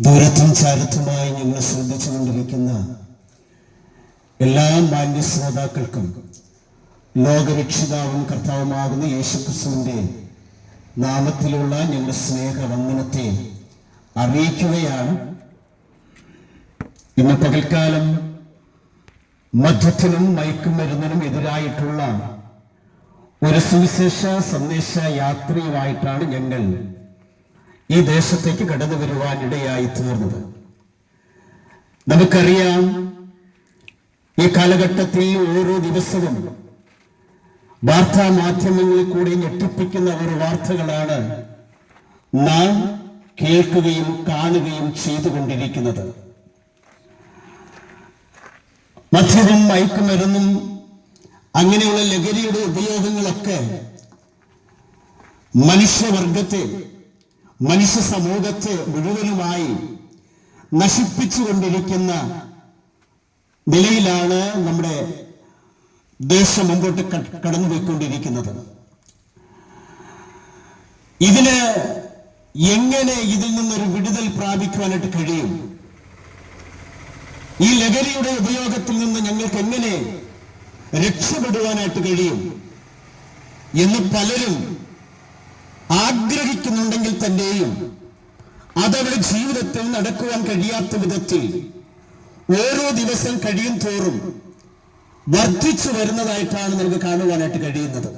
ദൂരത്തും ചാരത്തുമായി ഞങ്ങൾ ശ്രദ്ധിച്ചുകൊണ്ടിരിക്കുന്ന എല്ലാ മാന്യ ശ്രോതാക്കൾക്കും ലോകരക്ഷിതാവും കർത്താവുമാകുന്ന യേശുക്രിസ്തുവിന്റെ നാമത്തിലുള്ള ഞങ്ങളുടെ സ്നേഹവന്ദനത്തെ അറിയിക്കുകയാണ്. ഇന്ന് പകൽക്കാലം മദ്യത്തിനും മയക്കുമരുന്നിനും എതിരായിട്ടുള്ള ഒരു സുവിശേഷ സന്ദേശ യാത്രയുമായിട്ടാണ് ഞങ്ങൾ ഈ ദേശത്തേക്ക് കടന്നു വരുവാനിടയായി തീർന്നത്. നമുക്കറിയാം, ഈ കാലഘട്ടത്തിൽ ഓരോ ദിവസവും വാർത്താ മാധ്യമങ്ങളിൽ കൂടി ഞെട്ടിപ്പിക്കുന്ന ഒരു വാർത്തകളാണ് നാം കേൾക്കുകയും കാണുകയും ചെയ്തുകൊണ്ടിരിക്കുന്നത്. മദ്യവും മയക്കുമരുന്നും അങ്ങനെയുള്ള ലഹരിയുടെ ഉപയോഗങ്ങളൊക്കെ മനുഷ്യവർഗത്തെ, മനുഷ്യ സമൂഹത്തെ മുഴുവനുമായി നശിപ്പിച്ചുകൊണ്ടിരിക്കുന്ന നിലയിലാണ് നമ്മുടെ ദേശം മുമ്പോട്ട് കടന്നുപോയിക്കൊണ്ടിരിക്കുന്നത്. ഇതിന് എങ്ങനെ ഇതിൽ നിന്നൊരു വിടുതൽ പ്രാപിക്കുവാനായിട്ട് കഴിയും? ഈ ലഹരിയുടെ ഉപയോഗത്തിൽ നിന്ന് ഞങ്ങൾക്ക് എങ്ങനെ രക്ഷപ്പെടുവാനായിട്ട് കഴിയും എന്ന് പലരും ആഗ്രഹിക്കുന്നുണ്ടെങ്കിൽ തന്നെയും അതവരുടെ ജീവിതത്തിൽ നടക്കുവാൻ കഴിയാത്ത വിധത്തിൽ ഓരോ ദിവസം കഴിയും തോറും വർദ്ധിച്ചു വരുന്നതായിട്ടാണ് നമുക്ക് കാണുവാനായിട്ട് കഴിയുന്നത്.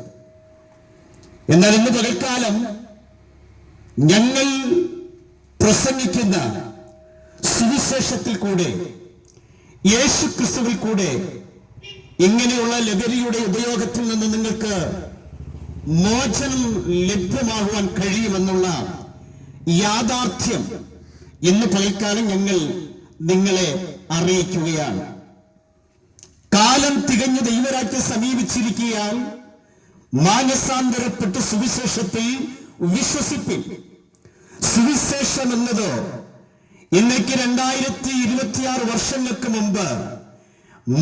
എന്നാൽ ഇന്ന് പകൽക്കാലം ഞങ്ങൾ പ്രസംഗിക്കുന്ന സുവിശേഷത്തിൽ കൂടെ, യേശുക്രിസ്തുവിൽ കൂടെ ഇങ്ങനെയുള്ള ലഹരിയുടെ ഉപയോഗത്തിൽ നിന്ന് നിങ്ങൾക്ക് മോചനം ലഭ്യമാകുവാൻ കഴിയുമെന്നുള്ള യാഥാർത്ഥ്യം ഇന്ന് പകൽക്കാലം ഞങ്ങൾ നിങ്ങളെ അറിയിക്കുകയാണ്. കാലം തികഞ്ഞ ദൈവരാജ്യം സമീപിച്ചിരിക്കുകയാൽ മാനസാന്തരപ്പെട്ട് സുവിശേഷത്തിൽ വിശ്വസിപ്പിൻ. സുവിശേഷം എന്നത് ഇന്നേക്ക് 2026 വർഷങ്ങൾക്ക് മുമ്പ്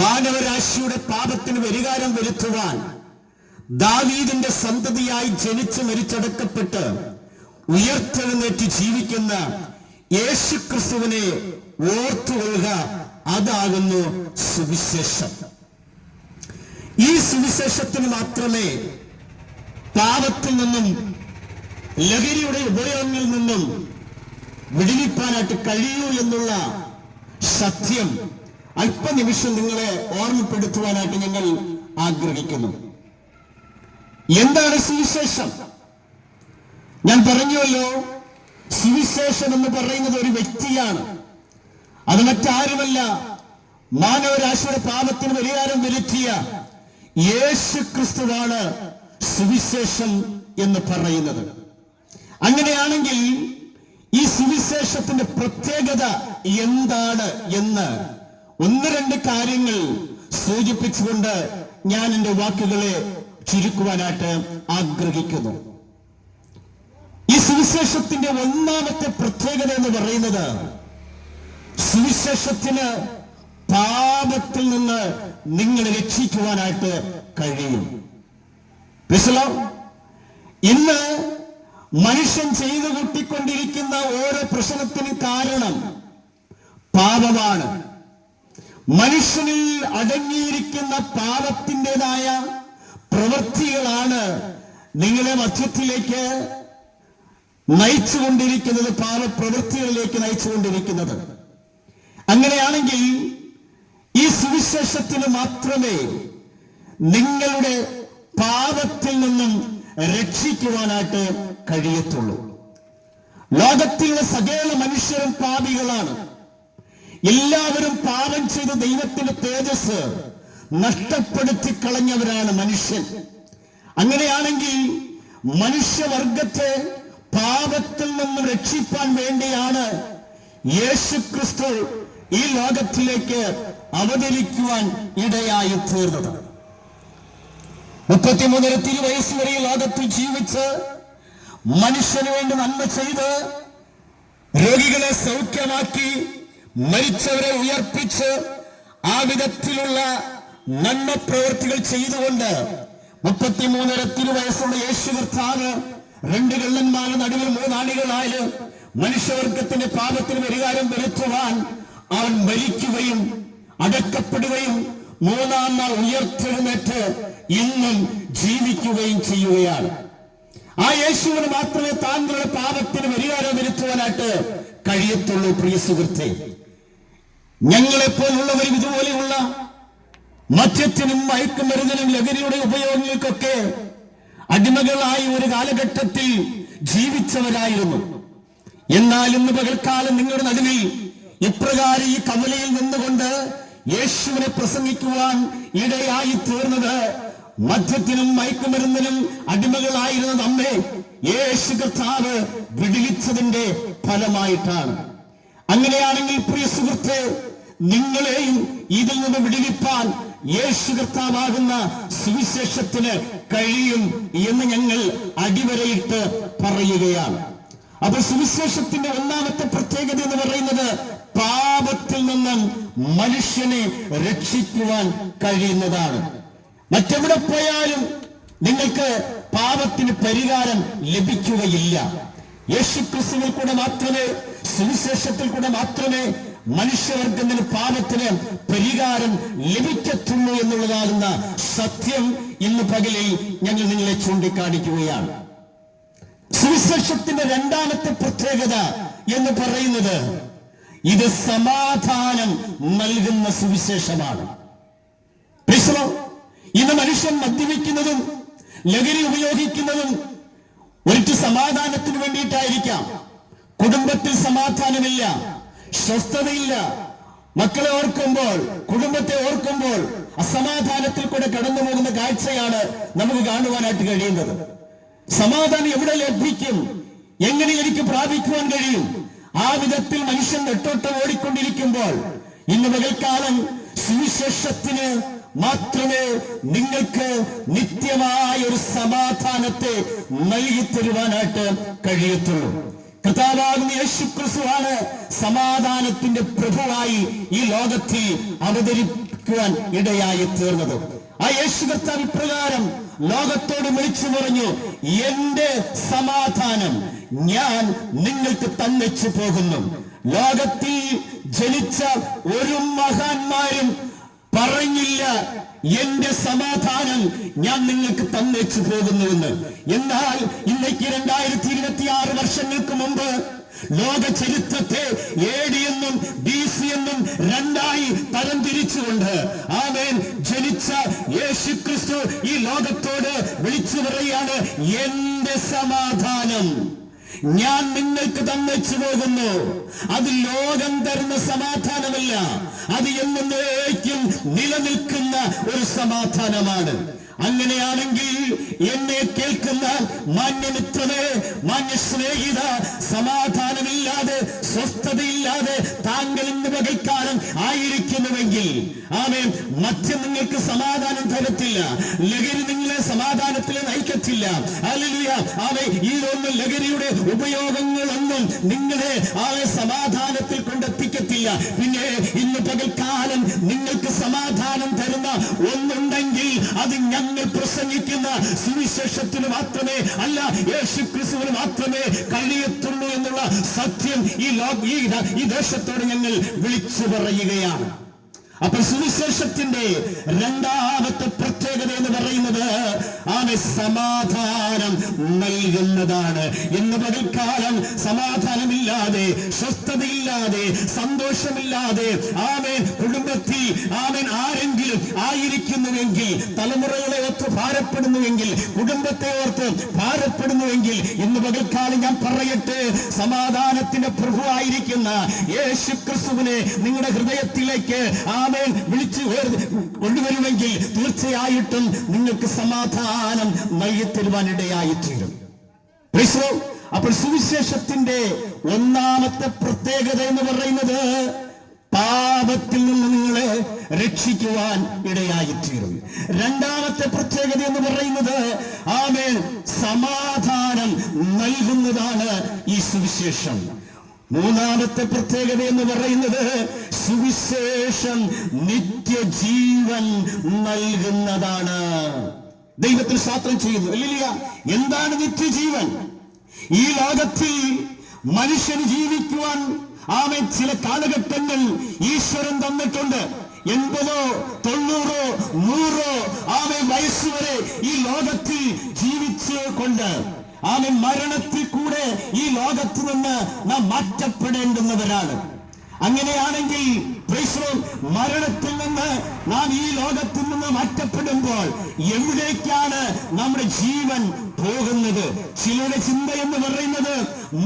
മാനവരാശിയുടെ പാപത്തിന് പരിഹാരം വരുത്തുവാൻ ദാവീദിന്റെ സന്തതിയായി ജനിച്ച് മരിച്ചടക്കപ്പെട്ട് ഉയർത്തെഴുന്നേറ്റ് ജീവിക്കുന്ന യേശുക്രിസ്തുവിനെ ഓർത്തുകൊള്ളുക. അതാകുന്നു സുവിശേഷം. ഈ സുവിശേഷത്തിന് മാത്രമേ പാപത്തിൽ നിന്നും ലഹരിയുടെ ഉപയോഗങ്ങളിൽ നിന്നും വിടുവിപ്പാനായിട്ട് കഴിയൂ എന്നുള്ള സത്യം അല്പനിമിഷം നിങ്ങളെ ഓർമ്മപ്പെടുത്തുവാനായിട്ട് ഞങ്ങൾ ആഗ്രഹിക്കുന്നു. എന്താണ് സുവിശേഷം? ഞാൻ പറഞ്ഞുവല്ലോ, സുവിശേഷം എന്ന് പറയുന്നത് ഒരു വ്യക്തിയാണ്. അത് മറ്റാരുമല്ല, മാനവരാശിയുടെ പാപത്തിന് പരിഹാരം വരുത്തിയ യേശുക്രിസ്തുവാണ് സുവിശേഷം എന്ന് പറയുന്നത്. അങ്ങനെയാണെങ്കിൽ ഈ സുവിശേഷത്തിന്റെ പ്രത്യേകത എന്താണ് എന്ന് ഒന്ന് രണ്ട് കാര്യങ്ങൾ സൂചിപ്പിച്ചുകൊണ്ട് ഞാൻ എൻ്റെ വാക്കുകളെ ചുരുക്കുവാനായിട്ട് ആഗ്രഹിക്കുന്നു. ഈ സുവിശേഷത്തിന്റെ ഒന്നാമത്തെ പ്രത്യേകത എന്ന് പറയുന്നത്, സുവിശേഷത്തിന് പാപത്തിൽ നിന്ന് നിങ്ങളെ രക്ഷിക്കുവാനായിട്ട് കഴിയും. ഇന്ന് മനുഷ്യൻ ചെയ്തു കൂട്ടിക്കൊണ്ടിരിക്കുന്ന ഓരോ പ്രശ്നത്തിനും കാരണം പാപമാണ്. മനുഷ്യനിൽ അടങ്ങിയിരിക്കുന്ന പാപത്തിൻ്റെതായ പ്രവൃത്തികളാണ് നിങ്ങളെ മധ്യത്തിലേക്ക് നയിച്ചുകൊണ്ടിരിക്കുന്നത്, പാപപ്രവൃത്തികളിലേക്ക് നയിച്ചുകൊണ്ടിരിക്കുന്നത്. അങ്ങനെയാണെങ്കിൽ ഈ സുവിശേഷത്തിന് മാത്രമേ നിങ്ങളുടെ പാപത്തിൽ നിന്നും രക്ഷിക്കുവാനായിട്ട് കഴിയത്തുള്ളൂ. ലോകത്തിലുള്ള സകല മനുഷ്യരും പാപികളാണ്. എല്ലാവരും പാപം ചെയ്ത് ദൈവത്തിന്റെ തേജസ് നഷ്ടപ്പെടുത്തി കളഞ്ഞവരാണ് മനുഷ്യൻ. അങ്ങനെയാണെങ്കിൽ മനുഷ്യവർഗത്തെ പാപത്തിൽ നിന്നും രക്ഷിപ്പാൻ വേണ്ടിയാണ് യേശുക്രിസ്തു ഈ ലോകത്തിലേക്ക് അവതരിക്കുവാൻ ഇടയായി തീർന്നത്. 33 വയസ്സ് വരെ ഈ ലോകത്തിൽ ജീവിച്ച് മനുഷ്യന് വേണ്ടി നന്മ ചെയ്ത് രോഗികളെ സൗഖ്യമാക്കി മരിച്ചവരെ ഉയർപ്പിച്ച് ആ വിധത്തിലുള്ള നന്മ പ്രവൃത്തികൾ ചെയ്തുകൊണ്ട് 33 വയസ്സുള്ള യേശു കർത്താവ് 2 കള്ളന്മാരുടെ നടുവിൽ 3 ആണികളായ മനുഷ്യവർഗത്തിന്റെ പാപത്തിന് പരിഹാരം വരുത്തുവാൻ അവൻ മരിക്കുകയും അടക്കപ്പെടുകയും മൂന്നാം നാൾ ഉയർത്തെഴുന്നേറ്റ് ഇന്നും ജീവിക്കുകയും ചെയ്യുകയാണ്. ആ യേശുവിന് മാത്രമേ താങ്കളുടെ പാപത്തിന് പരിഹാരം വരുത്തുവാനായിട്ട് കഴിയത്തുള്ളൂ. പ്രിയ സുഹൃത്തെ, ഞങ്ങളെപ്പോലുള്ളവരും ഇതുപോലെയുള്ള മദ്യത്തിനും മയക്കുമരുന്നിനും ലഹരിയുടെ ഉപയോഗങ്ങൾക്കൊക്കെ അടിമകളായി ഒരു കാലഘട്ടത്തിൽ ജീവിച്ചവരായിരുന്നു. എന്നാൽ ഇന്ന് പകൽക്കാലം നിങ്ങളുടെ നടുവിൽ ഇപ്രകാരം ഈ കവലയിൽ നിന്നുകൊണ്ട് യേശുവിനെ പ്രസംഗിക്കുവാൻ ഇടയായി തീർന്നത് മദ്യത്തിനും മയക്കുമരുന്നിനും അടിമകളായിരുന്ന നമ്മെ യേശു കർത്താവ് വിടുവിച്ചതിന്റെ ഫലമായിട്ടാണ്. അങ്ങനെയാണെങ്കിൽ പ്രിയ സുഹൃത്തെ, നിങ്ങളെയും ഇതിൽ നിന്ന് വിടുവിപ്പാൻ യേശു കർത്താവാകുന്ന സുവിശേഷത്തിന് കഴിയും എന്ന് ഞങ്ങൾ അടിവരയിട്ട് പറയുകയാണ്. അപ്പൊ സുവിശേഷത്തിന്റെ ഒന്നാമത്തെ പ്രത്യേകത എന്ന് പറയുന്നത് പാപത്തിൽ നിന്നും മനുഷ്യനെ രക്ഷിക്കുവാൻ കഴിയുന്നതാണ്. മറ്റെവിടെ പോയാലും നിങ്ങൾക്ക് പാപത്തിന് പരിഹാരം ലഭിക്കുകയില്ല. യേശുക്രിസ്തുവിൽ കൂടെ മാത്രമേ, സുവിശേഷത്തിൽ കൂടെ മാത്രമേ മനുഷ്യവർഗത്തിന് പാപത്തിന് പരിഹാരം ലഭിക്കത്തുള്ളൂ എന്നുള്ളതാകുന്ന സത്യം ഇന്ന് പകലിൽ ഞങ്ങൾ നിങ്ങളെ ചൂണ്ടിക്കാണിക്കുകയാണ്. സുവിശേഷത്തിന്റെ രണ്ടാമത്തെ പ്രത്യേകത എന്ന് പറയുന്നത് ഇത് സമാധാനം നൽകുന്ന സുവിശേഷമാണ്. ഇന്ന് മനുഷ്യൻ മദ്യപിക്കുന്നതും ലഹരി ഉപയോഗിക്കുന്നതും ഒരിക്കൽ സമാധാനത്തിന് വേണ്ടിയിട്ടായിരിക്കാം. കുടുംബത്തിൽ സമാധാനമില്ല, സ്വസ്ഥതയില്ല. മക്കളെ ഓർക്കുമ്പോൾ, കുടുംബത്തെ ഓർക്കുമ്പോൾ അസമാധാനത്തിൽ കൂടെ കടന്നു പോകുന്ന കാഴ്ചയാണ് നമുക്ക് കാണുവാനായിട്ട് കഴിയുന്നത്. സമാധാനം എവിടെ ലഭിക്കും? എങ്ങനെ എനിക്ക് പ്രാപിക്കുവാൻ കഴിയും? ആ വിധത്തിൽ മനുഷ്യൻ നെട്ടോട്ടം ഓടിക്കൊണ്ടിരിക്കുമ്പോൾ ഇന്ന് പകൽക്കാലം സുവിശേഷത്തിന് മാത്രമേ നിങ്ങൾക്ക് നിത്യമായ ഒരു സമാധാനത്തെ നൽകി തരുവാനായിട്ട് കഴിയത്തുള്ളൂ. കർത്താവാകുന്ന യേശുക്രിസ്തുവാണ് സമാധാനത്തിന്റെ പ്രഭുവായി ഈ ലോകത്തിൽ അവതരിക്കുവാൻ ഇടയായി തീർന്നത്. ആ യേശു കർത്താവ് ഇപ്രകാരം ലോകത്തോട് വിളിച്ചു പറഞ്ഞു, എന്റെ സമാധാനം ഞാൻ നിങ്ങൾക്ക് തന്നച്ചു പോകുന്നു. ലോകത്തിൽ ജനിച്ച ഒരു മഹാന്മാരും പറഞ്ഞില്ല എന്റെ സമാധാനം ഞാൻ നിങ്ങൾക്ക് തന്നേച്ചു പോകുന്നുവെന്ന്. എന്നാൽ ഇന്നേക്ക് 2026 വർഷങ്ങൾക്ക് മുമ്പ് ലോക ചരിത്രത്തെ AD എന്നും BC എന്നും രണ്ടായി തരംതിരിച്ചുകൊണ്ട് ആമേൻ ജനിച്ച യേശുക്രിസ്തു ഈ ലോകത്തോട് വിളിച്ചു പറയുകയാണ്, എന്റെ സമാധാനം ഞാൻ നിങ്ങൾക്ക് തന്നച്ചു പോകുന്നു. അത് ലോകം തരുന്ന സമാധാനമല്ല, അത് എന്നേക്കും നിലനിൽക്കുന്ന ഒരു സമാധാനമാണ്. അങ്ങനെയാണെങ്കിൽ എന്നെ കേൾക്കുന്ന മാന്യമിത്രമേ, മാന്യ സ്നേഹിത, സമാധാനമില്ലാതെ സ്വസ്ഥതയില്ലാതെ താങ്കൾ ഇന്ന് പകൽക്കാലം ആയിരിക്കുന്നുവെങ്കിൽ ആമേൻ, മദ്യം നിങ്ങൾക്ക് സമാധാനം തരത്തില്ല, ലഹരി നിങ്ങളെ സമാധാനത്തിൽ നയിക്കത്തില്ല. ഹല്ലേലൂയ. ആമേൻ. ഇതൊന്നും ലഹരിയുടെ ഉപയോഗങ്ങളൊന്നും നിങ്ങളെ സമാധാനത്തിൽ കൊണ്ടെത്തിക്കത്തില്ല. പിന്നെ ഇന്ന് പകൽക്കാലം നിങ്ങൾക്ക് സമാധാനം തരുന്ന ഒന്നുണ്ടെങ്കിൽ അത് ഞങ്ങൾ പ്രസംഗിക്കുന്ന സുവിശേഷത്തിന് മാത്രമേ, അല്ല യേശുക്രിസ്തുവിന് മാത്രമേ കഴിയത്തുള്ളൂ എന്നുള്ള സത്യം ഈ ദേശത്തോട് ഞങ്ങൾ വിളിച്ചു പറയുകയാണ്. അപ്പൊ സുവിശേഷത്തിന്റെ രണ്ടാമത്തെ പ്രത്യേകത എന്ന് പറയുന്നത് ആമേ സമാധാനം നൽകുന്നതാണ്. ഇന്ന് പകൽക്കാലം സമാധാനമില്ലാതെ, സ്വസ്ഥതയില്ലാതെ, സന്തോഷമില്ലാതെ ആമേൻ കുടുംബത്തിൽ ആമേൻ ആരെങ്കിലും ആയിരിക്കുന്നുവെങ്കിൽ, തലമുറകളെ ഓർത്ത് ഭാരപ്പെടുന്നുവെങ്കിൽ, കുടുംബത്തെ ഓർത്ത് ഭാരപ്പെടുന്നുവെങ്കിൽ ഇന്ന് പകൽക്കാലം ഞാൻ പറയട്ടെ, സമാധാനത്തിന്റെ പ്രഭുവായിരിക്കുന്ന യേശുക്രിസ്തുവിനെ നിങ്ങളുടെ ഹൃദയത്തിലേക്ക് ആമേൻ വിളിച്ചു കൊണ്ടുവരുമെങ്കിൽ തീർച്ചയായിട്ടും നിങ്ങൾക്ക് സമാധാനം നൽകി തരുവാനിടയായിത്തീരും. അപ്പോൾ സുവിശേഷത്തിന്റെ ഒന്നാമത്തെ പ്രത്യേകത എന്ന് പറയുന്നത് പാപത്തിൽ നിന്ന് നിങ്ങളെ രക്ഷിക്കുവാൻ ഇടയായിത്തീരും. രണ്ടാമത്തെ പ്രത്യേകത എന്ന് പറയുന്നത് ആമേൻ സമാധാനം നൽകുന്നതാണ് ഈ സുവിശേഷം. മൂന്നാമത്തെ പ്രത്യേകത എന്ന് പറയുന്നത് സുവിശേഷം നിത്യജീവൻ നൽകുന്നതാണ്. ദൈവത്തിൽ സ്തോത്രം ചെയ്യുന്നു. ഇല്ല, എന്താണ് നിത്യജീവൻ? ഈ ലോകത്തിൽ മനുഷ്യന് ജീവിക്കുവാൻ ആമേൻ ചില കാലഘട്ടങ്ങൾ ഈശ്വരൻ തന്നിട്ടുണ്ട്. 80, 90, 100 ആമേൻ വയസ്സ് വരെ ഈ ലോകത്തിൽ ജീവിച്ചു കൊണ്ട് ആമേൻ മരണത്തിൽ കൂടെ ഈ ലോകത്ത് നിന്ന് നാം മാറ്റപ്പെടേണ്ടുന്നവരാണ്. അങ്ങനെയാണെങ്കിൽ മരണത്തിൽ നിന്ന് നാം ഈ ലോകത്തിൽ നിന്ന് മാറ്റപ്പെടുമ്പോൾ എവിടേക്കാണ് നമ്മുടെ ജീവൻ പോകുന്നത്? ചിലരുടെ ചിന്ത എന്ന് പറയുന്നത്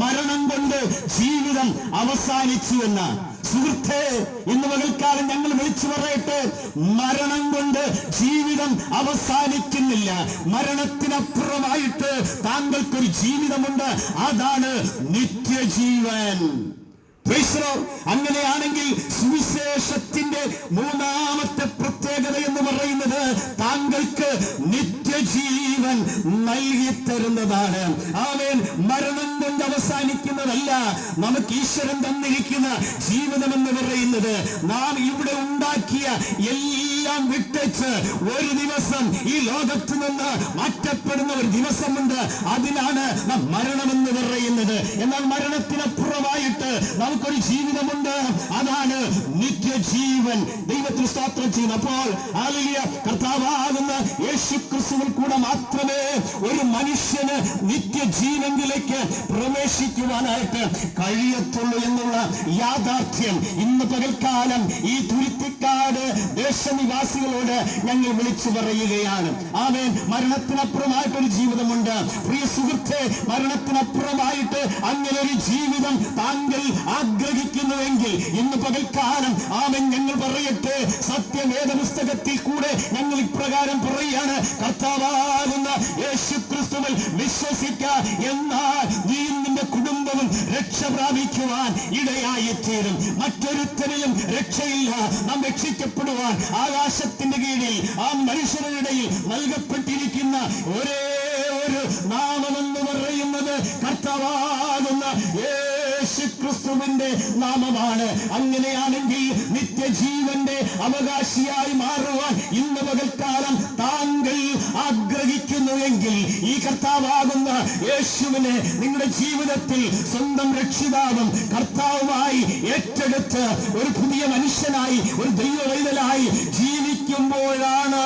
മരണം കൊണ്ട് ജീവിതം അവസാനിച്ചു എന്ന്. സുഹൃത്തേ, ഇന്ന് പകൽക്കാലം ഞങ്ങൾ വിളിച്ചു പറയട്ടെ, മരണം കൊണ്ട് ജീവിതം അവസാനിക്കുന്നില്ല. മരണത്തിനപ്പുറമായിട്ട് താങ്കൾക്കൊരു ജീവിതമുണ്ട്, അതാണ് നിത്യജീവൻ. അങ്ങനെയാണെങ്കിൽ സുവിശേഷത്തിന്റെ 3ാമത്തെ പ്രത്യേകത എന്ന് പറയുന്നത് താങ്കൾക്ക് നിത്യജീവൻ നൽകി തരുന്നതാണ്. ആമേൻ. മരണം കൊണ്ട് അവസാനിക്കുന്നതല്ല നമുക്ക് ഈശ്വരൻ തന്നിരിക്കുന്ന ജീവിതം എന്ന് പറയുന്നത്. നാം ഇവിടെ ഉണ്ടാക്കിയ എല്ലാം വിട്ടേച്ച് ഒരു ദിവസം ഈ ലോകത്ത് നിന്ന് മാറ്റപ്പെടുന്ന ഒരു ദിവസമുണ്ട്. അതിനാണ് നാം മരണമെന്ന് പറയുന്നത്. എന്നാൽ മരണത്തിനപ്പുറമായിട്ട് നമുക്കൊരു ജീവിതമുണ്ട്, അതാണ് നിത്യജീവൻ. ദൈവത്തിന് സ്തോത്രം ചെയ്യുന്നപ്പോൾ ഹല്ലേലൂയ, കർത്താവാകുന്ന യേശുക്രിസ്തുവിൽ കൂടെ മാത്രമേ ഒരു മനുഷ്യന് നിത്യജീവനിലേക്ക് പ്രവേശിക്കുവാനായിട്ട് കഴിയത്തുള്ളൂ എന്നുള്ള യാഥാർത്ഥ്യം ഇന്ന് പകൽക്കാലം ഈ തുരുത്തിക്കാട് ദേശനിവാസികളോട് ഞങ്ങൾ വിളിച്ചു പറയുകയാണ്. ആമേൻ. മരണത്തിനപ്പുറമായിട്ടൊരു ജീവിതമുണ്ട്. പ്രിയ സുഹൃത്തെ, മരണത്തിനപ്പുറമായിട്ട് അങ്ങനെ ഒരു ജീവിതം താങ്കൾ ആഗ്രഹിക്കുന്നുവെങ്കിൽ ഇന്ന് പകൽക്കാലം ആമേൻ ഞങ്ങൾ പറയട്ടെ, സത്യവേദ പുസ്തകത്തിൽ കൂടെ ഞങ്ങൾ ഇപ്രകാരം പറയുകയാണ്, കർത്താവാകുന്ന യേശുക്രിസ്തുവിൽ വിശ്വസിക്ക, എന്നാൽ നീയും നിന്റെ കുടുംബവും രക്ഷ പ്രാപിക്കുവാൻ ഇടയായിത്തീരും. മറ്റൊരുത്തരിലും രക്ഷയില്ല. നാം രക്ഷിക്കപ്പെടുവാൻ ആകാശത്തിന്റെ കീഴിൽ ആ മനുഷ്യരുടെ ഇടയിൽ നൽകപ്പെട്ടിരിക്കുന്ന ഒരേ ഒരു നാമമെന്ന് പറയുന്നത് കർത്താവാകുന്ന യേശുക്രിസ്തുവിന്റെ നാമമാണ്. അങ്ങനെയാണെങ്കിൽ നിത്യജീവന്റെ അവകാശിയായി മാറുവാൻ ഇന്ന് പകൽക്കാലം താങ്കൾ ആഗ്രഹിക്കുന്നുവെങ്കിൽ ഈ കർത്താവാകുന്ന യേശുവിനെ നിങ്ങളുടെ ജീവിതത്തിൽ സ്വന്തം രക്ഷിതാവും കർത്താവുമായി ഏറ്റെടുത്ത് ഒരു പുതിയ മനുഷ്യനായി, ഒരു ദൈവവൈതലായി ജീവിക്കുമ്പോഴാണ്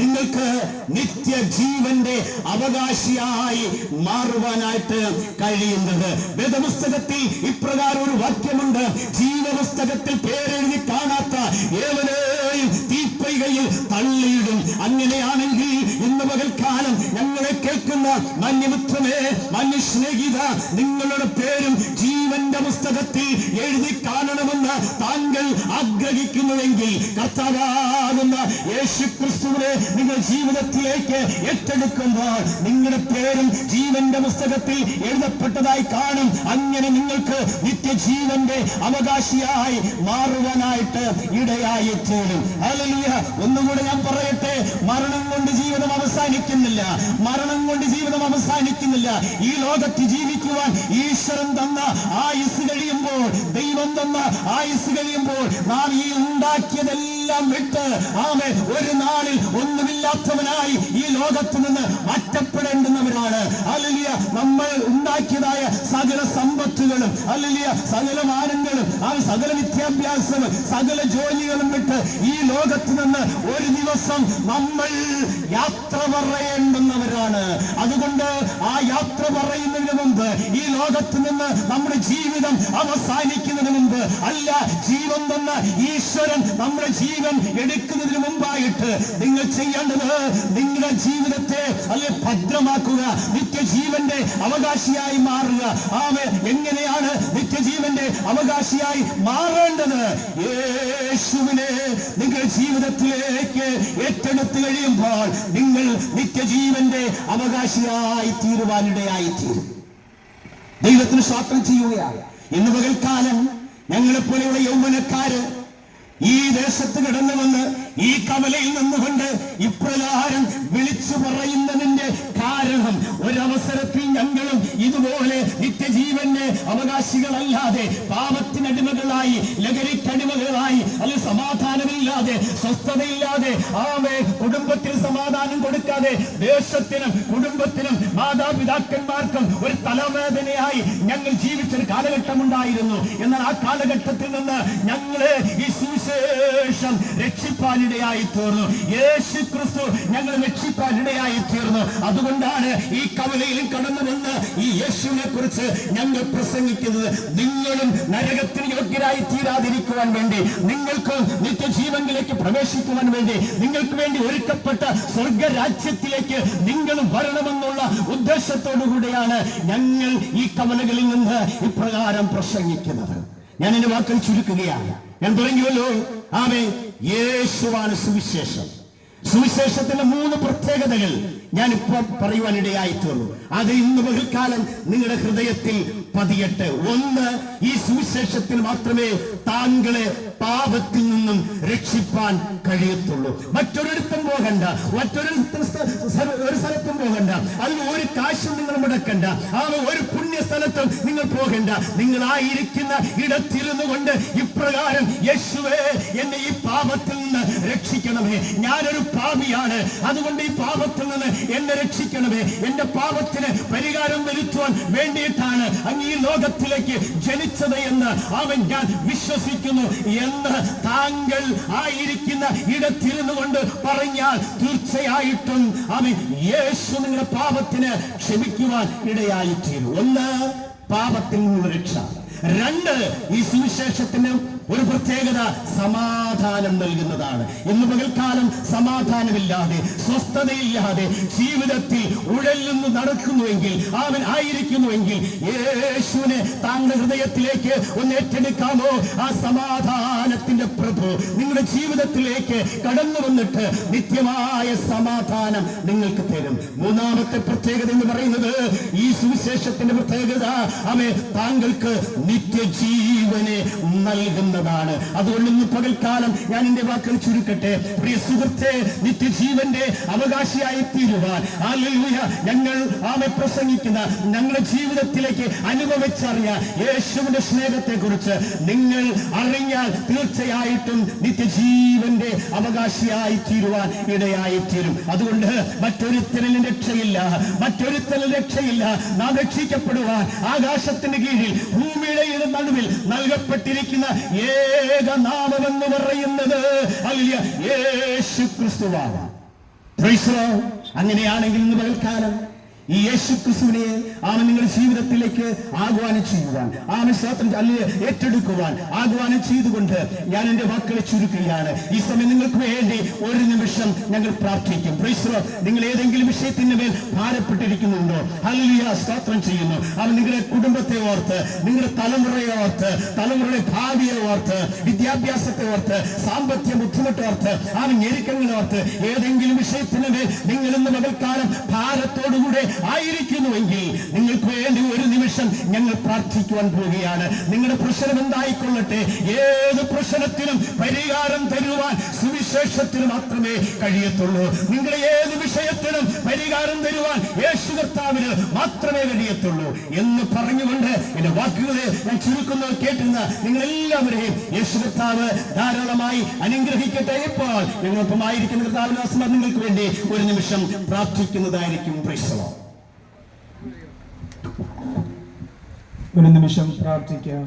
നിങ്ങൾക്ക് നിത്യജീവന്റെ അവകാശിയായി മാറുവാനായിട്ട് കഴിയുന്നത്. വേദപുസ്തകത്തിൽ ഇപ്രകാരം ഒരു വാക്യമുണ്ട്, ജീവപുസ്തകത്തിൽ പേരെഴുതി കാണാത്ത ഏവനെയും തീപ്പൊയ്കയിൽ തള്ളിയിടും. അങ്ങനെയാണെങ്കിൽ ഇന്ന് പകൽക്കാലം ഞങ്ങളെ കേൾക്കുന്ന മാന്യമിത്രമേ, മാന്യസ്നേഹിത, നിങ്ങളുടെ പേരും ജീവന്റെ പുസ്തകത്തിൽ എഴുതി കാണണമെന്ന് താങ്കൾ ആഗ്രഹിക്കുന്നുവെങ്കിൽ കർത്താവാകുന്ന യേശുക്രിസ്തുവിനെ നിങ്ങൾ ജീവിതത്തിലേക്ക് ഏറ്റെടുക്കുമ്പോൾ നിങ്ങളുടെ പേരും ജീവന്റെ പുസ്തകത്തിൽ എഴുതപ്പെട്ടതായി കാണും. അങ്ങനെ നിങ്ങൾക്ക് നിത്യജീവന്റെ അവകാശിയായി മാറുവാനായിട്ട് ഇടയായി തീരും. ഹല്ലേലൂയ. ഒന്നുകൂടെ ഞാൻ പറയട്ടെ, മരണം കൊണ്ട് ജീവിതം അവസാനിക്കുന്നില്ല. മരണം കൊണ്ട് ജീവിതം അവസാനിക്കുന്നില്ല. ഈ ലോകത്ത് ജീവിക്കുവാൻ ഈശ്വരൻ തന്ന ആയുസ് കഴിയുമ്പോൾ, ദൈവം തന്ന ആയുസ് കഴിയുമ്പോൾ നാം ഈ ഉണ്ടാക്കിയതെല്ലാം വിട്ട് ആമേൻ ഒരു നാളിൽ ഒന്നുമില്ലാത്തവനായി ഈ ലോകത്ത് നിന്ന് മാറ്റപ്പെടേണ്ടുന്നവരാണ്. ഹല്ലേലൂയ. നമ്മൾ ഉണ്ടാക്കിയതായ സകല സമ്പത്തുകളും, ഹല്ലേലൂയ, സകല മാനങ്ങളും, ആ സകല വിദ്യാഭ്യാസവും സകല ജോലികളും വിട്ട് ഈ ലോകത്ത് നിന്ന് ഒരു ദിവസം നമ്മൾ യാത്ര പറയേണ്ടുന്നവരാണ്. അതുകൊണ്ട് ആ യാത്ര പറയുന്നതിന് മുമ്പ്, ഈ ലോകത്ത് നിന്ന് നമ്മുടെ ജീവിതം അവസാനിക്കുന്നതിന് മുമ്പ്, അല്ല, ജീവൻ തന്ന ഈശ്വരൻ നമ്മുടെ ജീവൻ എടുക്കുന്നതിന് മുമ്പായിട്ട് നിങ്ങൾ ചെയ്യേണ്ടത് നിങ്ങളുടെ ജീവിതത്തെ അല്ലെ ഭദ്രമാക്കുക, നിത്യജീവന്റെ അവകാശിയായി മാറുക. എങ്ങനെയാണ് നിത്യജീവന്റെ അവകാശിയായി മാറേണ്ടത്? യേശുവിനെ നിങ്ങൾ ജീവിതത്തിലേക്ക് ഏറ്റെടുത്തു കഴിയുമ്പോൾ നിങ്ങൾ നിത്യജീവന്റെ അവകാശിയായി തീരുവാനിടയായി തീരും. ദൈവത്തിന് സ്തോത്രം ചെയ്യുകയാണ്. ഇന്ന് പകൽക്കാലം ഞങ്ങളെപ്പോലെയുള്ള യൗവനക്കാര് ഈ ദേശത്ത് കിടന്നു വന്ന് ഈ കവലയിൽ നിന്നുകൊണ്ട് ഇപ്രകാരം വിളിച്ചു പറയുന്നതിന്റെ കാരണം ഒരവസരത്തിൽ ഞങ്ങളും ഇതുപോലെ നിത്യജീവന്റെ അവകാശികളല്ലാതെ പാപത്തിനടിമകളായി, ലഹരിക്കടിമകളായി, അല്ലെ സമാധാനമില്ലാതെ, സ്വസ്ഥതയില്ലാതെ, കുടുംബത്തിൽ സമാധാനം കൊടുക്കാതെ, ദേശത്തിനും കുടുംബത്തിനും മാതാപിതാക്കന്മാർക്കും ഒരു തലവേദനയായി ഞങ്ങൾ ജീവിച്ചൊരു കാലഘട്ടം ഉണ്ടായിരുന്നു. എന്നാൽ ആ കാലഘട്ടത്തിൽ നിന്ന് ഞങ്ങളെ ഈ സുവിശേഷം രക്ഷിപ്പാനിടയായി തീർന്നു. യേശു ക്രിസ്തു ഞങ്ങൾ രക്ഷിപ്പാനിടയായി തീർന്നു. അതുകൊണ്ടാണ് ഈ കവലയിലും കടന്നു വന്ന് ഈ യേശുവിനെ കുറിച്ച് ഞങ്ങൾ പ്രസംഗിക്കുന്നത്. നിങ്ങളും നരകത്തിന് യോഗ്യരായി തീരാതിരിക്കുവാൻ വേണ്ടി, നിങ്ങൾക്ക് നിത്യജീവനിലേക്ക് പ്രവേശിക്കുവാൻ വേണ്ടി, നിങ്ങൾക്ക് വേണ്ടി ഒരുക്കപ്പെട്ട സ്വർഗരാജ്യത്തിലേക്ക് നിങ്ങളും വരണമെന്നുള്ള ഉദ്ദേശത്തോടു കൂടിയാണ് ഞങ്ങൾ ഈ കവലകളിൽ നിന്ന് ഇപ്രകാരം പ്രസംഗിക്കുന്നത്. ഞാൻ എന്റെ വാക്കുകൾ ചുരുക്കുകയാണ്. ഞാൻ പറഞ്ഞുവല്ലോ, യേശുവാണ് സുവിശേഷം. സുവിശേഷത്തിന്റെ 3 പ്രത്യേകതകൾ ഞാനിപ്പോ പറയുവാനിടയായി തീർന്നു. അത് ഇന്ന് പകൽക്കാലം നിങ്ങളുടെ ഹൃദയത്തിൽ പതിയട്ടെ. 1, ഈ സുവിശേഷത്തിൽ മാത്രമേ താങ്കളെ പാപത്തിൽ നിന്നും രക്ഷിപ്പാൻ കഴിയത്തുള്ളൂ. മറ്റൊരിടത്തും പോകണ്ട, ഒരു സ്ഥലത്തും പോകണ്ട, അതിന് ഒരു കാശും നിങ്ങൾ മുടക്കണ്ട, ഒരു പുണ്യ സ്ഥലത്തും നിങ്ങൾ പോകണ്ട. നിങ്ങളായിരിക്കുന്ന ഇടത്തിരുന്നു കൊണ്ട് ഇപ്രകാരം, യേശുവേ, എന്നെ ഈ പാപത്തിൽ നിന്ന് രക്ഷിക്കണമേ, ഞാനൊരു പാപിയാണ്, അതുകൊണ്ട് ഈ പാപത്തിൽ നിന്ന് എന്നെ രക്ഷിക്കണമേ, എന്റെ പാപത്തിന് പരിഹാരം വരുത്തുവാൻ വേണ്ടിയിട്ടാണ് അങ്ങ് ഈ ലോകത്തിലേക്ക് ജനിച്ചത് എന്ന് ഞാൻ വിശ്വസിക്കുന്നു എന്ന് താങ്കൾ ആയിരിക്കുന്ന ഇടത്തിരുന്നു കൊണ്ട് പറഞ്ഞാൽ തീർച്ചയായിട്ടും യേശു നിങ്ങളുടെ പാപത്തിന് ക്ഷമിക്കുവാൻ ഇടയായിത്തീരും. 1, പാപത്തിൽ നിന്നുള്ള രക്ഷ. 2, ഈ സുവിശേഷത്തിന് ഒരു പ്രത്യേകത, സമാധാനം നൽകുന്നതാണ്. ഇന്ന് പകൽക്കാലം സമാധാനമില്ലാതെ, സ്വസ്ഥതയില്ലാതെ ജീവിതത്തിൽ ഉഴലുന്നു നടക്കുന്നുവെങ്കിൽ, ആയിരിക്കുന്നുവെങ്കിൽ, യേശുവിനെ താങ്കളുടെ ഹൃദയത്തിലേക്ക് ഒന്ന് ഏറ്റെടുക്കാമോ? ആ സമാധാനത്തിന്റെ പ്രഭു നിങ്ങളുടെ ജീവിതത്തിലേക്ക് കടന്നു വന്നിട്ട് നിത്യമായ സമാധാനം നിങ്ങൾക്ക് തരും. 3ാമത്തെ പ്രത്യേകത എന്ന് പറയുന്നത്, ഈ സുവിശേഷത്തിന്റെ പ്രത്യേകത താങ്കൾക്ക് നിത്യജീവനെ നൽകുന്നതാണ്. അതുകൊണ്ട് ഇന്ന് പകൽക്കാലം ഞാൻ എന്റെ വാക്കുകൾ ചുരുക്കട്ടെ. പ്രിയ സുഹൃത്തെ, നിത്യജീവന്റെ അവകാശിയായി തീരുവാൻ ഞങ്ങൾ പ്രസംഗിക്കുന്ന, ഞങ്ങളുടെ ജീവിതത്തിലേക്ക് അനുഭവിച്ചറിഞ്ഞ യേശുവിന്റെ സ്നേഹത്തെ കുറിച്ച് നിങ്ങൾ അറിഞ്ഞാൽ തീർച്ചയായിട്ടും നിത്യജീവന്റെ അവകാശിയായി തീരുവാൻ ഇടയായി തീരും. അതുകൊണ്ട് മറ്റൊരുത്തനും രക്ഷയില്ല, മറ്റൊരുത്തനും രക്ഷയില്ല. നാം രക്ഷിക്കപ്പെടുവാൻ ആകാശത്തിന് കീഴിൽ ഭൂമിയുടെ നടുവിൽ നൽകപ്പെട്ടിരിക്കുന്ന ഏകനാമമെന്ന് പറയുന്നത് യേശു ക്രിസ്തുവാണ്. അങ്ങനെയാണെങ്കിൽ ഇന്ന് പകൽക്കാലം ഈ യേശു ക്രിസ്തുവിനെ നിങ്ങളുടെ ജീവിതത്തിലേക്ക് ആഹ്വാനം ചെയ്യുവാൻ, ഏറ്റെടുക്കുവാൻ ആഹ്വാനം ചെയ്തുകൊണ്ട് ഞാൻ എന്റെ വാക്കുകളെ ചുരുക്കുകയാണ്. ഈ സമയം നിങ്ങൾക്ക് വേണ്ടി ഒരു നിമിഷം ഞങ്ങൾ പ്രാർത്ഥിക്കും. നിങ്ങൾ ഏതെങ്കിലും വിഷയത്തിന്റെ മേൽ ഭാരപ്പെട്ടിരിക്കുന്നുണ്ടോ? ഹല്ലേലൂയ, സ്തോത്രം ചെയ്യുന്നു. നിങ്ങളുടെ കുടുംബത്തെ ഓർത്ത്, നിങ്ങളുടെ തലമുറയെ ഓർത്ത്, തലമുറയുടെ ഭാവിയെ ഓർത്ത്, വിദ്യാഭ്യാസത്തെ ഓർത്ത്, സാമ്പത്തിക ബുദ്ധിമുട്ട് ഓർത്ത്, ഞെരുക്കങ്ങളെ ഓർത്ത്, ഏതെങ്കിലും വിഷയത്തിന് മേൽ നിങ്ങൾ ഇന്ന് പകൽക്കാലം ഭാരത്തോടുകൂടെ ആയിരിക്കുന്നുവെങ്കിൽ നിങ്ങൾക്ക് വേണ്ടി ഒരു നിമിഷം ഞങ്ങൾ പ്രാർത്ഥിക്കുവാൻ പോവുകയാണ്. നിങ്ങളുടെ പ്രശ്നം എന്തായിക്കൊള്ളട്ടെ, ഏത് പ്രശ്നത്തിനും പരിഹാരം തരുവാൻ സുവിശേഷത്തിന് മാത്രമേ കഴിയത്തുള്ളൂ. നിങ്ങളുടെ ഏത് വിഷയത്തിനും പരിഹാരം തരുവാൻ യേശു കർത്താവിന് മാത്രമേ കഴിയത്തുള്ളൂ എന്ന് പറഞ്ഞുകൊണ്ട് എന്റെ വാക്കുകളെ ഞാൻ ചുരുക്കുന്നത് കേട്ടിരുന്ന നിങ്ങളെല്ലാവരെയും യേശു കർത്താവ് ധാരാളമായി അനുഗ്രഹിക്കട്ടെ. ഇപ്പോൾ ഞങ്ങൾക്കൊപ്പമായിരിക്കുന്ന കർത്താവിന്റെ നിങ്ങൾക്ക് വേണ്ടി ഒരു നിമിഷം പ്രാർത്ഥിക്കുന്നതായിരിക്കും. ഒരു നിമിഷം പ്രാർത്ഥിക്കാം.